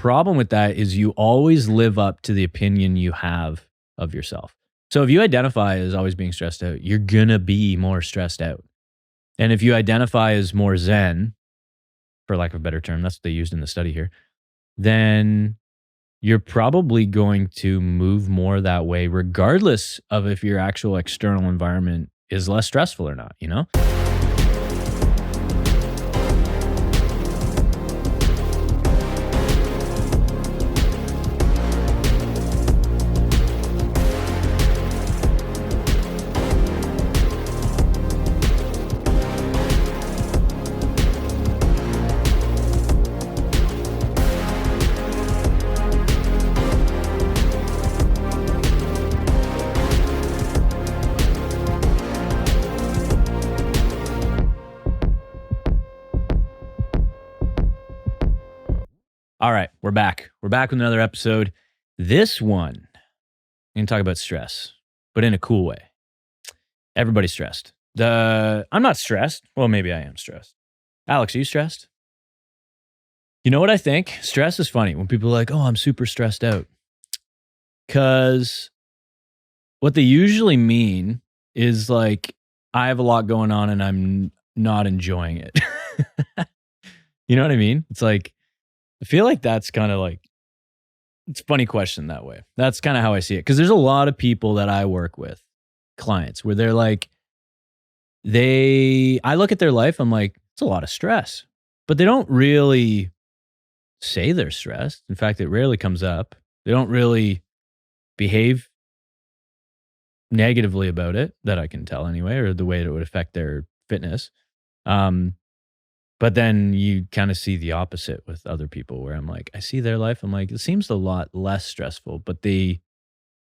problem with that is you always live up to the opinion you have of yourself. So if you identify as always being stressed out, you're going to be more stressed out. And if you identify as more zen, for lack of a better term, that's what they used in the study here, then you're probably going to move more that way, regardless of if your actual external environment is less stressful or not, you know? All right, we're back. We're back with another episode. This one, I'm going to talk about stress, but in a cool way. Everybody's stressed. I'm not stressed. Well, maybe I am stressed. Alex, are you stressed? You know what I think? Stress is funny when people are like, oh, I'm super stressed out. Because what they usually mean is like, I have a lot going on and I'm not enjoying it. You know what I mean? It's like, I feel like that's kind of like, it's a funny question that way. That's kind of how I see it. Because there's a lot of people that I work with, clients, where they're like, I look at their life, I'm like, it's a lot of stress. But they don't really say they're stressed. In fact, it rarely comes up. They don't really behave negatively about it, that I can tell anyway, or the way it would affect their fitness. But then you kind of see the opposite with other people where I'm like, I see their life. I'm like, it seems a lot less stressful, but they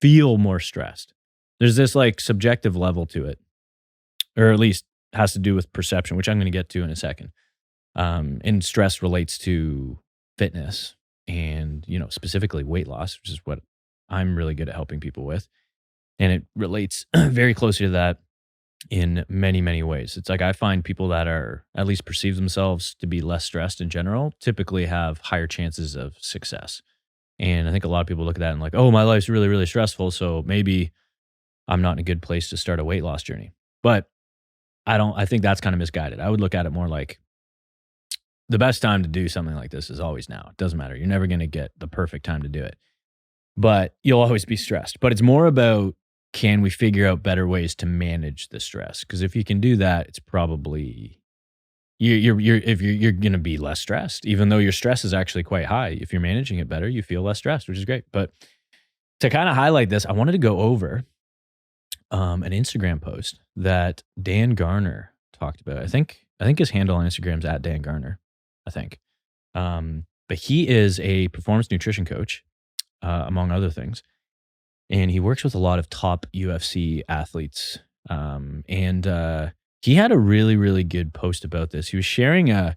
feel more stressed. There's this like subjective level to it, or at least has to do with perception, which I'm going to get to in a second. And stress relates to fitness and, you know, specifically weight loss, which is what I'm really good at helping people with. And it relates very closely to that in many, many ways. It's like I find people that are at least perceive themselves to be less stressed in general typically have higher chances of success. And I think a lot of people look at that and like, oh, my life's really, really stressful, so maybe I'm not in a good place to start a weight loss journey. But I think that's kind of misguided. I would look at it more like the best time to do something like this is always now. It doesn't matter. You're never going to get the perfect time to do it, but you'll always be stressed. But it's more about, can we figure out better ways to manage the stress? Because if you can do that, it's probably you're going to be less stressed, even though your stress is actually quite high. If you're managing it better, you feel less stressed, which is great. But to kind of highlight this, I wanted to go over an Instagram post that Dan Garner talked about. I think his handle on Instagram is at Dan Garner. I think, but he is a performance nutrition coach, among other things. And he works with a lot of top UFC athletes. And he had a really, really good post about this. He was sharing a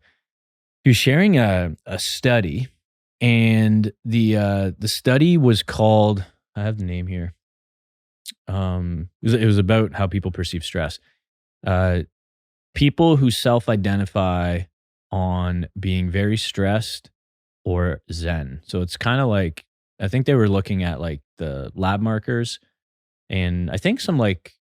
study, and the study was called, I have the name here. It was about how people perceive stress. People who self-identify on being very stressed or zen. So it's kind of like, I think they were looking at like the lab markers and I think some like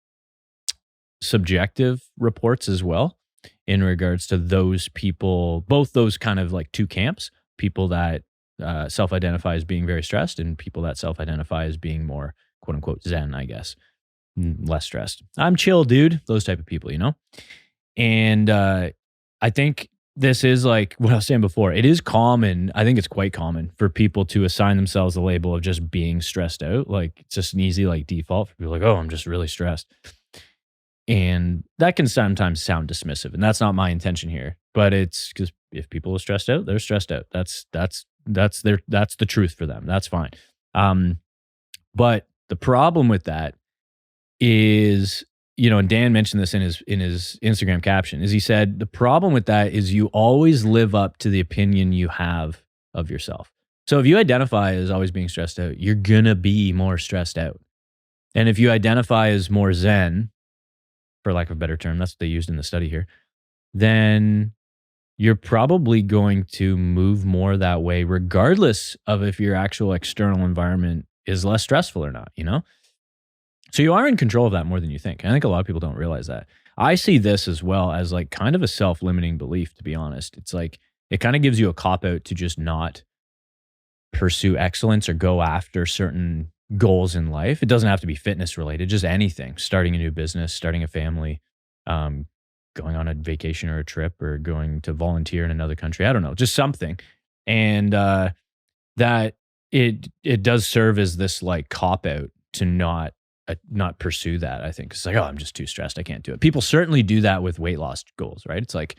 subjective reports as well in regards to those people, both those kind of like two camps, people that self-identify as being very stressed and people that self-identify as being more quote unquote zen, I guess, less stressed. I'm chill, dude. Those type of people, you know? And I think this is like what I was saying before. It is common. I think it's quite common for people to assign themselves the label of just being stressed out. Like it's just an easy like default for people like, oh, I'm just really stressed. And that can sometimes sound dismissive. And that's not my intention here. But it's because if people are stressed out, they're stressed out. That's the truth for them. That's fine. But the problem with that is, you know, and Dan mentioned this in his Instagram caption, is he said, the problem with that is you always live up to the opinion you have of yourself. So if you identify as always being stressed out, you're going to be more stressed out. And if you identify as more zen, for lack of a better term, that's what they used in the study here, then you're probably going to move more that way, regardless of if your actual external environment is less stressful or not, you know? So you are in control of that more than you think. I think a lot of people don't realize that. I see this as well as like kind of a self-limiting belief, to be honest. It's like it kind of gives you a cop out to just not pursue excellence or go after certain goals in life. It doesn't have to be fitness related, just anything. Starting a new business, starting a family, um, going on a vacation or a trip, or going to volunteer in another country. I don't know, just something. And that it does serve as this like cop out to not pursue that. I think it's like, oh, I'm just too stressed, I can't do it. People certainly do that with weight loss goals, right? It's like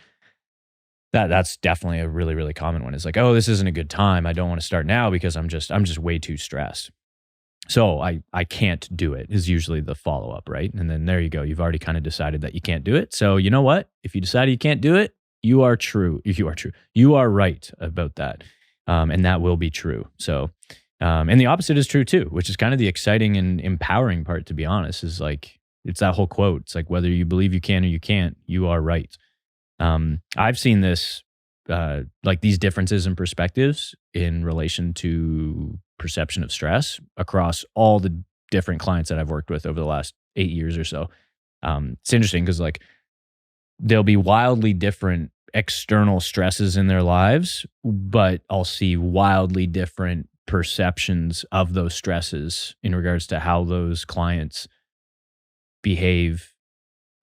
that's definitely a really, really common one. It's like, oh, this isn't a good time, I don't want to start now because I'm just way too stressed, so I can't do it, is usually the follow-up, right? And then there you go, you've already kind of decided that you can't do it. So you know what, if you decided you can't do it, you are right about that. And that will be true. So and the opposite is true too, which is kind of the exciting and empowering part, to be honest. Is like, it's that whole quote. It's like, whether you believe you can or you can't, you are right. I've seen this, like these differences in perspectives in relation to perception of stress across all the different clients that I've worked with over the last 8 years or so. It's interesting because like there'll be wildly different external stresses in their lives, but I'll see wildly different perceptions of those stresses in regards to how those clients behave,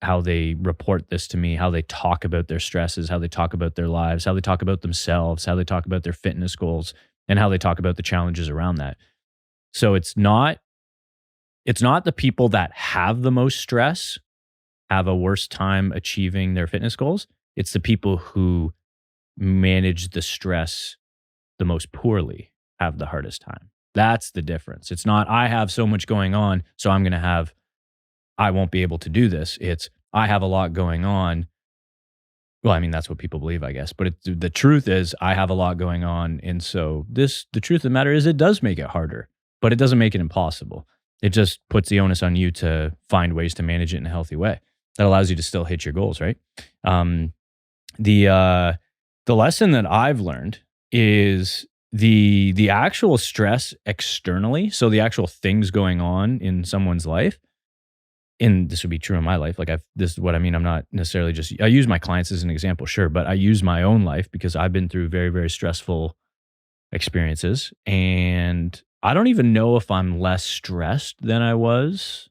how they report this to me, how they talk about their stresses, how they talk about their lives, how they talk about themselves, how they talk about their fitness goals, and how they talk about the challenges around that. So it's not the people that have the most stress have a worse time achieving their fitness goals. It's the people who manage the stress the most poorly have the hardest time. That's the difference. It's not, I have so much going on, so I won't be able to do this. It's, I have a lot going on. Well, I mean, that's what people believe, I guess. But the truth is, I have a lot going on. And so the truth of the matter is, it does make it harder, but it doesn't make it impossible. It just puts the onus on you to find ways to manage it in a healthy way that allows you to still hit your goals, right? The lesson that I've learned is the actual stress externally. So the actual things going on in someone's life, and this would be true in my life. Like this is what I mean. I'm not necessarily I use my clients as an example, sure, but I use my own life because I've been through very, very stressful experiences. And I don't even know if I'm less stressed than I was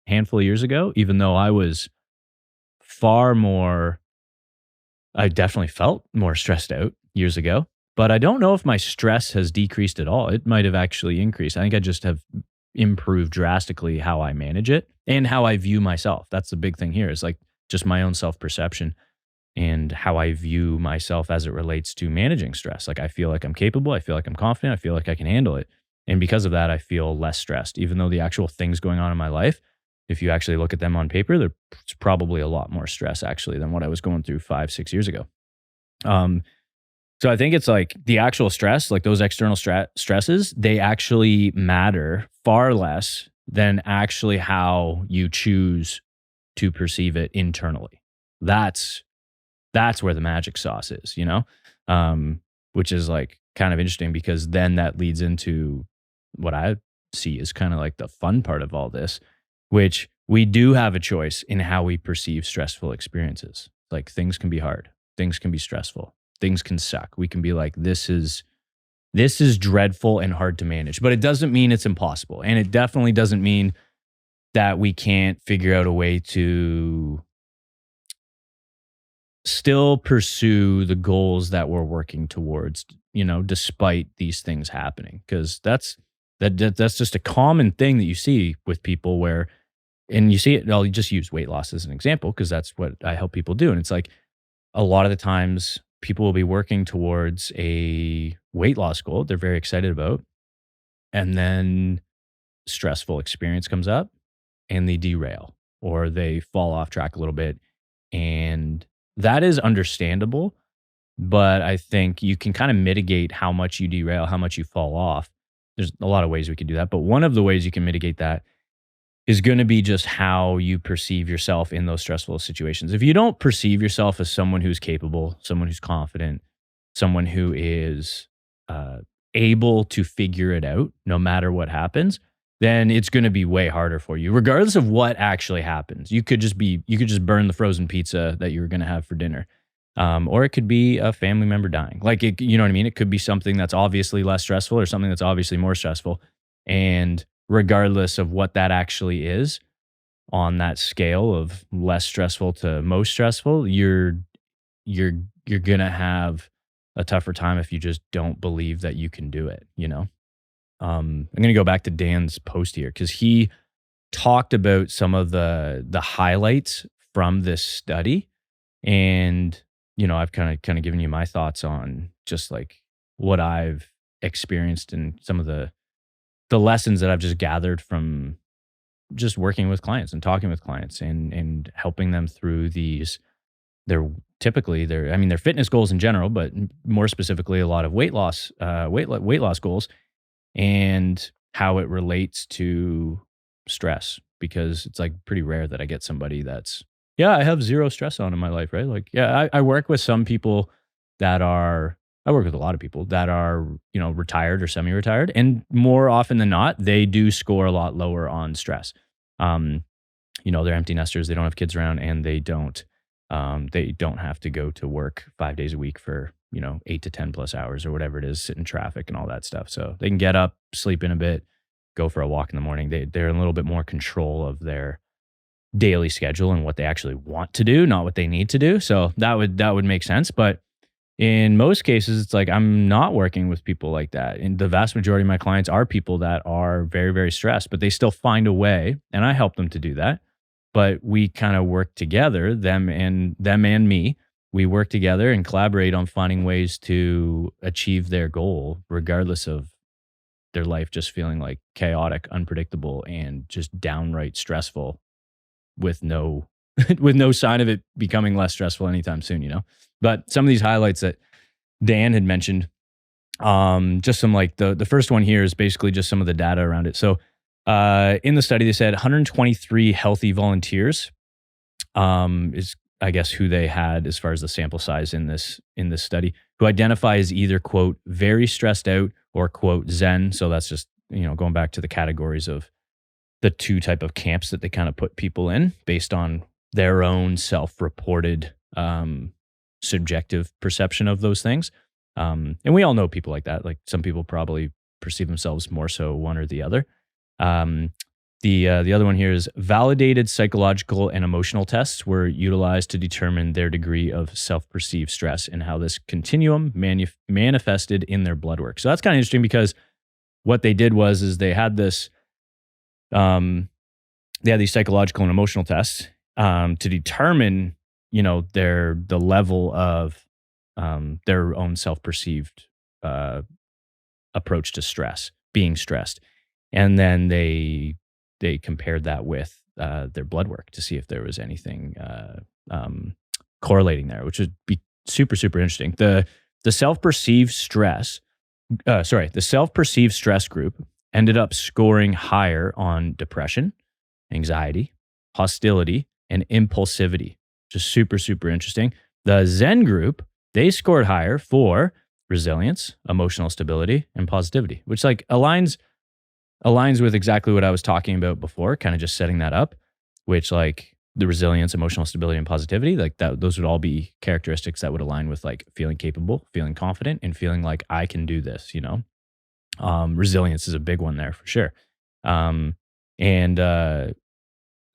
a handful of years ago, even though I was I definitely felt more stressed out years ago. But I don't know if my stress has decreased at all. It might have actually increased. I think I just have improved drastically how I manage it and how I view myself. That's the big thing here, is like just my own self-perception and how I view myself as it relates to managing stress. Like I feel like I'm capable. I feel like I'm confident. I feel like I can handle it. And because of that, I feel less stressed, even though the actual things going on in my life, if you actually look at them on paper, there's probably a lot more stress actually than what I was going through 5-6 years ago. So I think it's like the actual stress, like those external stresses, they actually matter far less than actually how you choose to perceive it internally. That's where the magic sauce is, you know, which is like kind of interesting because then that leads into what I see is kind of like the fun part of all this, which we do have a choice in how we perceive stressful experiences. Like things can be hard, things can be stressful. Things can suck. We can be like, this is dreadful and hard to manage, but it doesn't mean it's impossible. And it definitely doesn't mean that we can't figure out a way to still pursue the goals that we're working towards, you know, despite these things happening. Because that's just a common thing that you see with people where, and you see it, I'll just use weight loss as an example because that's what I help people do. And it's like a lot of the times people will be working towards a weight loss goal they're very excited about, and then stressful experience comes up and they derail or they fall off track a little bit. And that is understandable, but I think you can kind of mitigate how much you derail, how much you fall off. There's a lot of ways we can do that, but one of the ways you can mitigate that is going to be just how you perceive yourself in those stressful situations. If you don't perceive yourself as someone who's capable, someone who's confident, someone who is uh, able to figure it out no matter what happens, then it's going to be way harder for you, regardless of what actually happens. You could just burn the frozen pizza that you were going to have for dinner. Or it could be a family member dying. Like, you know what I mean? It could be something that's obviously less stressful or something that's obviously more stressful. And regardless of what that actually is on that scale of less stressful to most stressful, you're going to have a tougher time if you just don't believe that you can do it, you know? I'm going to go back to Dan's post here because he talked about some of the highlights from this study, and I've kind of given you my thoughts on just like what I've experienced and some of the lessons that I've just gathered from just working with clients and talking with clients and helping them through these their fitness goals in general, but more specifically a lot of weight loss weight loss goals, and how it relates to stress, because it's like pretty rare that I get somebody that's, yeah, I have zero stress on in my life, right? Like, yeah, I work with some people I work with a lot of people that are, retired or semi-retired. And more often than not, they do score a lot lower on stress. Um, they're empty nesters, they don't have kids around, and they don't have to go to work 5 days a week for, 8 to 10 plus hours or whatever it is, sit in traffic and all that stuff. So they can get up, sleep in a bit, go for a walk in the morning. They're in a little bit more control of their daily schedule and what they actually want to do, not what they need to do. So that would make sense. But in most cases, it's like I'm not working with people like that. And the vast majority of my clients are people that are very, very stressed, but they still find a way, and I help them to do that. But we kind of work together, them and me. We work together and collaborate on finding ways to achieve their goal, regardless of their life just feeling like chaotic, unpredictable, and just downright stressful with no with no sign of it becoming less stressful anytime soon. But some of these highlights that Dan had mentioned, just some like the first one here is basically just some of the data around it. So in the study, they said 123 healthy volunteers is, I guess, who they had as far as the sample size in this study, who identify as either, quote, very stressed out, or, quote, Zen. So that's just, going back to the categories of the two type of camps that they kind of put people in based on their own self-reported subjective perception of those things. And we all know people like that. Like, some people probably perceive themselves more so one or the other. The other one here is validated psychological and emotional tests were utilized to determine their degree of self-perceived stress and how this continuum manifested in their blood work. So that's kind of interesting, because what they did is they had this, they had these psychological and emotional tests to determine, the level of their own self-perceived approach to stress, being stressed. And then they compared that with their blood work to see if there was anything correlating there, which would be super, super interesting. The self-perceived stress, the self-perceived stress group ended up scoring higher on depression, anxiety, hostility, and impulsivity. Just super, super interesting. The Zen group, they scored higher for resilience, emotional stability, and positivity, which like aligns with exactly what I was talking about before, kind of just setting that up, which like the resilience, emotional stability, and positivity, like that, those would all be characteristics that would align with like feeling capable, feeling confident, and feeling like I can do this, Resilience is a big one there for sure.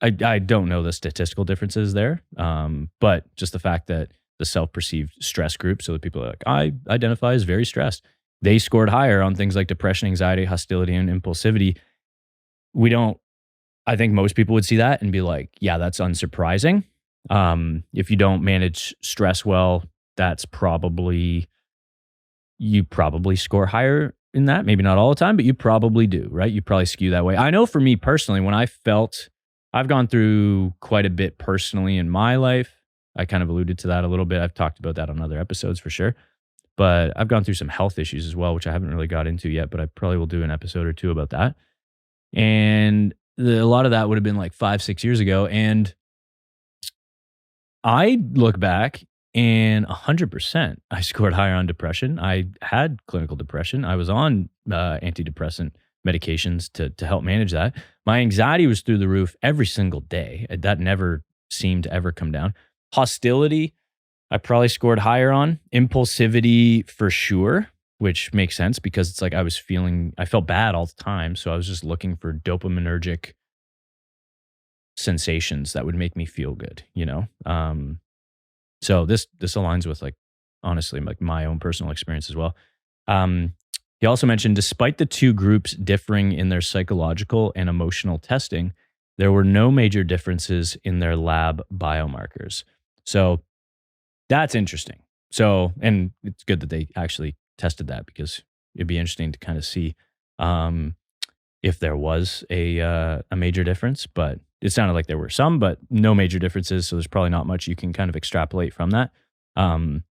I don't know the statistical differences there, but just the fact that the self-perceived stress group, so the people are like, I identify as very stressed, they scored higher on things like depression, anxiety, hostility, and impulsivity. I think most people would see that and be like, yeah, that's unsurprising. If you don't manage stress well, you probably score higher in that. Maybe not all the time, but you probably do, right? You probably skew that way. I know for me personally, I've gone through quite a bit personally in my life. I kind of alluded to that a little bit. I've talked about that on other episodes for sure. But I've gone through some health issues as well, which I haven't really got into yet, but I probably will do an episode or two about that. And a lot of that would have been like 5, 6 years ago. And I look back and 100%, I scored higher on depression. I had clinical depression. I was on antidepressant medications to help manage that. My anxiety was through the roof every single day. That never seemed to ever come down. Hostility, I probably scored higher on. Impulsivity for sure, which makes sense because it's like I felt bad all the time. So I was just looking for dopaminergic sensations that would make me feel good, So this aligns with, like, honestly, like, my own personal experience as well. Um, he also mentioned despite the two groups differing in their psychological and emotional testing, there were no major differences in their lab biomarkers. So that's interesting. So, and it's good that they actually tested that because it'd be interesting to kind of see um, if there was a major difference. But it sounded like there were some, but no major differences. So there's probably not much you can kind of extrapolate from that. Um,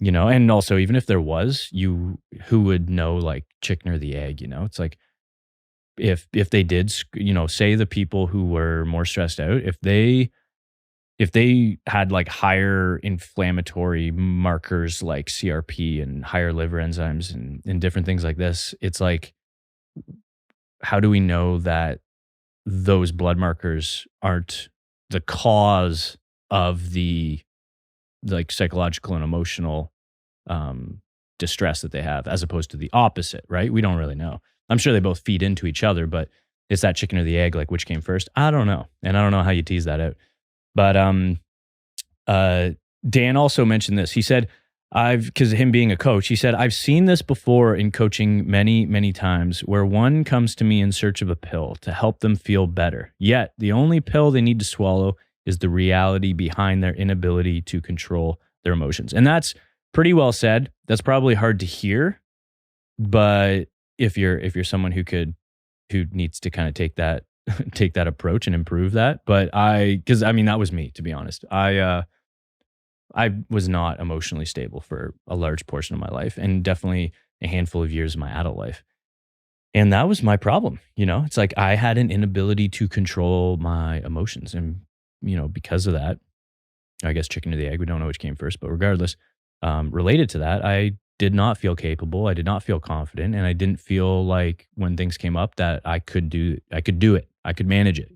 and also even if there was, who would know, like, chicken or the egg? It's like if they did, say the people who were more stressed out, if they had like higher inflammatory markers like CRP and higher liver enzymes and different things like this, it's like, how do we know that those blood markers aren't the cause of the, like, psychological and emotional distress that they have, as opposed to the opposite, right? We don't really know. I'm sure they both feed into each other, but it's that chicken or the egg, like, which came first? I don't know. And I don't know how you tease that out. But uh, Dan also mentioned this. He said, because him being a coach, he said, I've seen this before in coaching many, many times where one comes to me in search of a pill to help them feel better. Yet the only pill they need to swallow is the reality behind their inability to control their emotions. And that's pretty well said. That's probably hard to hear, but if you're someone who needs to kind of take that take that approach and improve that. But because I mean, that was me, to be honest. I was not emotionally stable for a large portion of my life, and definitely a handful of years of my adult life. And that was my problem. It's like I had an inability to control my emotions. And, because of that, I guess chicken or the egg, we don't know which came first, but regardless, related to that, I did not feel capable. I did not feel confident. And I didn't feel like when things came up that I could do it. I could manage it,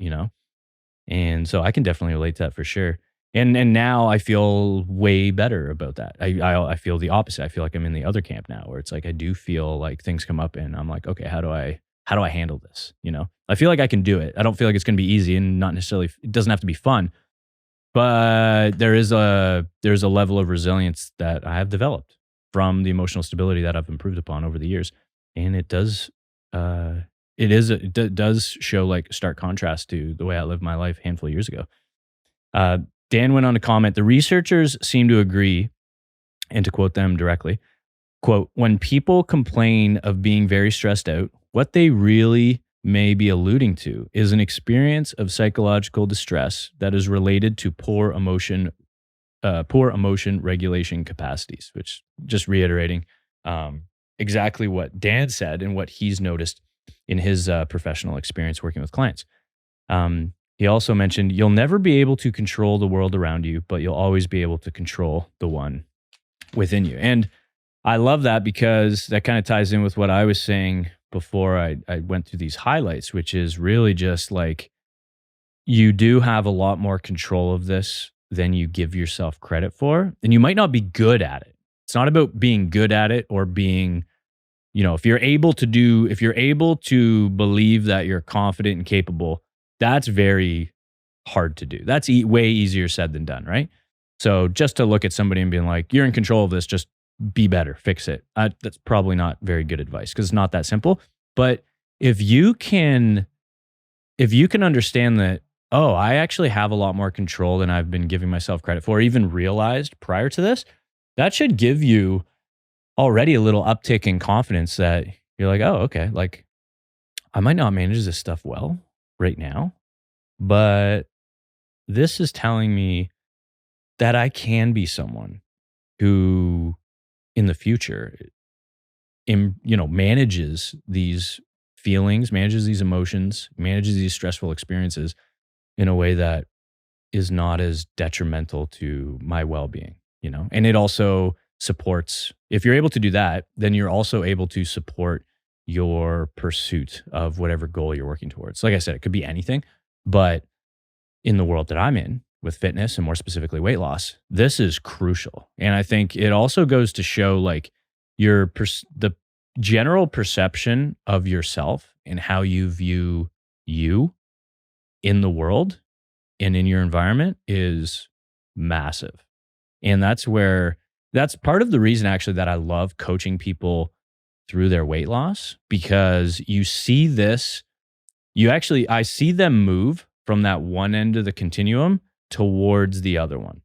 And so I can definitely relate to that for sure. And now I feel way better about that. I feel the opposite. I feel like I'm in the other camp now, where it's like I do feel like things come up and I'm like, okay, how do I handle this? I feel like I can do it. I don't feel like it's going to be easy, and not necessarily, it doesn't have to be fun, but there's a level of resilience that I have developed from the emotional stability that I've improved upon over the years, and it does does show, like, stark contrast to the way I lived my life a handful of years ago. Dan went on to comment, the researchers seem to agree, and to quote them directly, quote, when people complain of being very stressed out, what they really may be alluding to is an experience of psychological distress that is related to poor emotion regulation capacities, which, just reiterating exactly what Dan said and what he's noticed in his professional experience working with clients. He also mentioned, you'll never be able to control the world around you, but you'll always be able to control the one within you. And I love that because that kind of ties in with what I was saying before I went through these highlights, which is really just like, you do have a lot more control of this than you give yourself credit for. And you might not be good at it. It's not about being good at it or being, if you're able to believe that you're confident and capable, that's very hard to do. That's way easier said than done, right? So just to look at somebody and being like, you're in control of this, just be better, fix it. That's probably not very good advice because it's not that simple. But if you can understand that, oh, I actually have a lot more control than I've been giving myself credit for, or even realized prior to this, that should give you already a little uptick in confidence that you're like, oh, okay, like, I might not manage this stuff well right now, but this is telling me that I can be someone who in the future, manages these feelings, manages these emotions, manages these stressful experiences in a way that is not as detrimental to my well-being, you know? And it also supports, if you're able to do that, then you're also able to support your pursuit of whatever goal you're working towards. Like I said, it could be anything, but in the world that I'm in with fitness and more specifically weight loss, this is crucial. And I think it also goes to show like the general perception of yourself and how you view you in the world and in your environment is massive. And that's part of the reason actually that I love coaching people through their weight loss, because you see this, I see them move from that one end of the continuum towards the other one.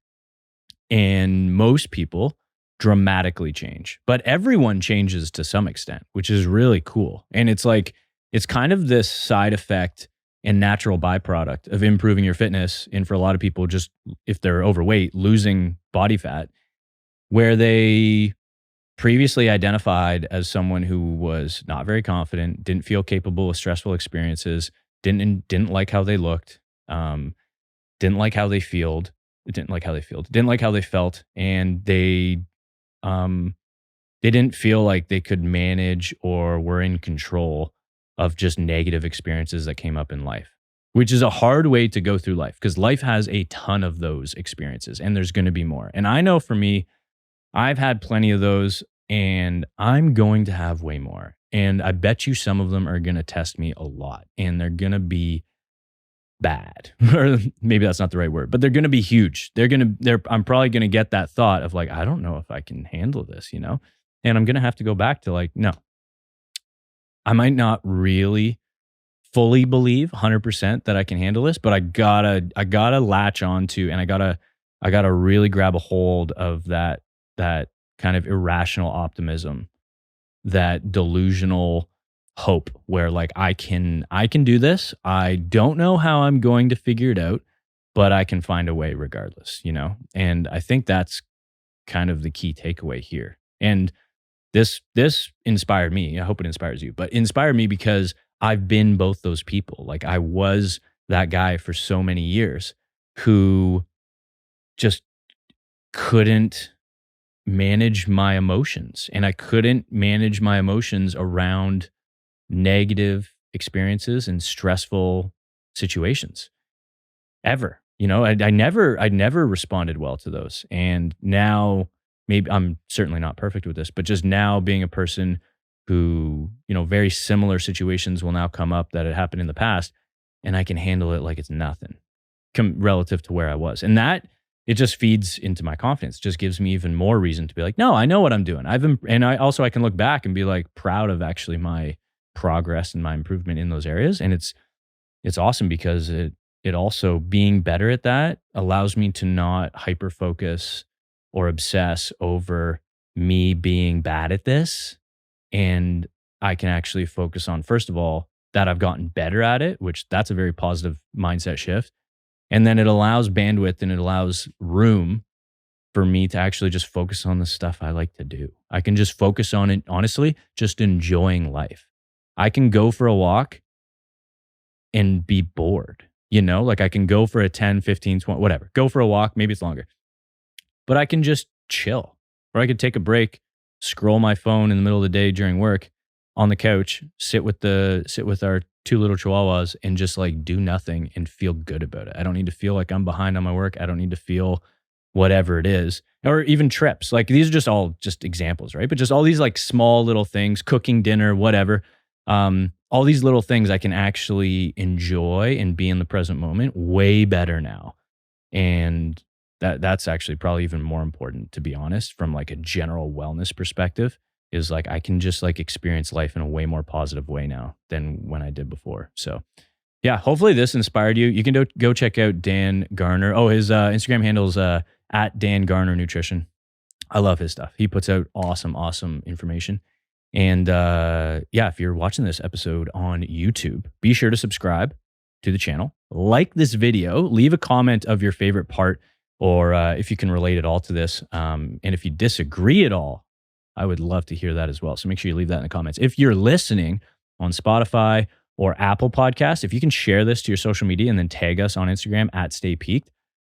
And most people dramatically change, but everyone changes to some extent, which is really cool. And it's like, it's kind of this side effect and natural byproduct of improving your fitness. And for a lot of people, just if they're overweight, losing body fat, where they previously identified as someone who was not very confident, didn't feel capable of stressful experiences, didn't like how they looked, didn't like how they didn't like how they felt, and they didn't feel like they could manage or were in control of just negative experiences that came up in life, which is a hard way to go through life because life has a ton of those experiences and there's going to be more. And I know for me, I've had plenty of those and I'm going to have way more. And I bet you some of them are going to test me a lot and they're going to be bad, or maybe that's not the right word, but they're going to be huge. I'm probably going to get that thought of like, I don't know if I can handle this, you know? And I'm going to have to go back to like, no, I might not really fully believe 100% that I can handle this, but I gotta latch on to, and I gotta really grab a hold of that kind of irrational optimism, that delusional hope where like I can do this. I don't know how I'm going to figure it out, but I can find a way regardless, you know? And I think that's kind of the key takeaway here. And this inspired me. I hope it inspires you, but inspired me because I've been both those people. Like I was that guy for so many years who just couldn't manage my emotions, and I couldn't manage my emotions around negative experiences and stressful situations ever. You know, I never responded well to those. And now, maybe I'm certainly not perfect with this, but just now being a person who, you know, very similar situations will now come up that had happened in the past, and I can handle it like it's nothing relative to where I was. And that, it just feeds into my confidence, just gives me even more reason to be like, no, I know what I'm doing. I can look back and be like proud of actually my progress and my improvement in those areas. And it's awesome because it also, being better at that allows me to not hyper focus or obsess over me being bad at this. And I can actually focus on, first of all, that I've gotten better at it, which that's a very positive mindset shift. And then it allows bandwidth and it allows room for me to actually just focus on the stuff I like to do. I can just focus on it, honestly, just enjoying life. I can go for a walk and be bored, you know, like I can go for a 10, 15, 20, whatever, go for a walk, maybe it's longer, but I can just chill, or I could take a break, scroll my phone in the middle of the day during work on the couch, sit with our two little chihuahuas and just like do nothing and feel good about it. I don't need to feel like I'm behind on my work. I don't need to feel whatever it is, or even trips. Like these are just all just examples, right? But just all these like small little things, cooking dinner, whatever. All these little things I can actually enjoy and be in the present moment way better now. And that's actually probably even more important, to be honest, from like a general wellness perspective, is like I can just like experience life in a way more positive way now than when I did before. So yeah, hopefully this inspired you. You can go check out Dan Garner. Oh, his Instagram handle is at Dan Garner Nutrition. I love his stuff. He puts out awesome information. And yeah, if you're watching this episode on YouTube, be sure to subscribe to the channel, like this video, leave a comment of your favorite part, or if you can relate at all to this. And if you disagree at all, I would love to hear that as well. So make sure you leave that in the comments. If you're listening on Spotify or Apple Podcasts. If you can share this to your social media and then tag us on Instagram at Stay Peaked,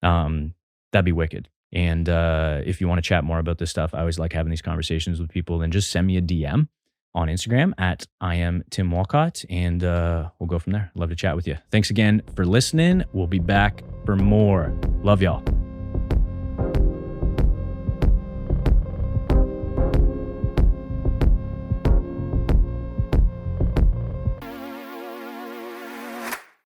that'd be wicked. And if you want to chat more about this stuff, I always like having these conversations with people. Then just send me a DM on Instagram at I am Tim Walcott, and we'll go from there. Love to chat with you. Thanks again for listening. We'll be back for more. Love y'all.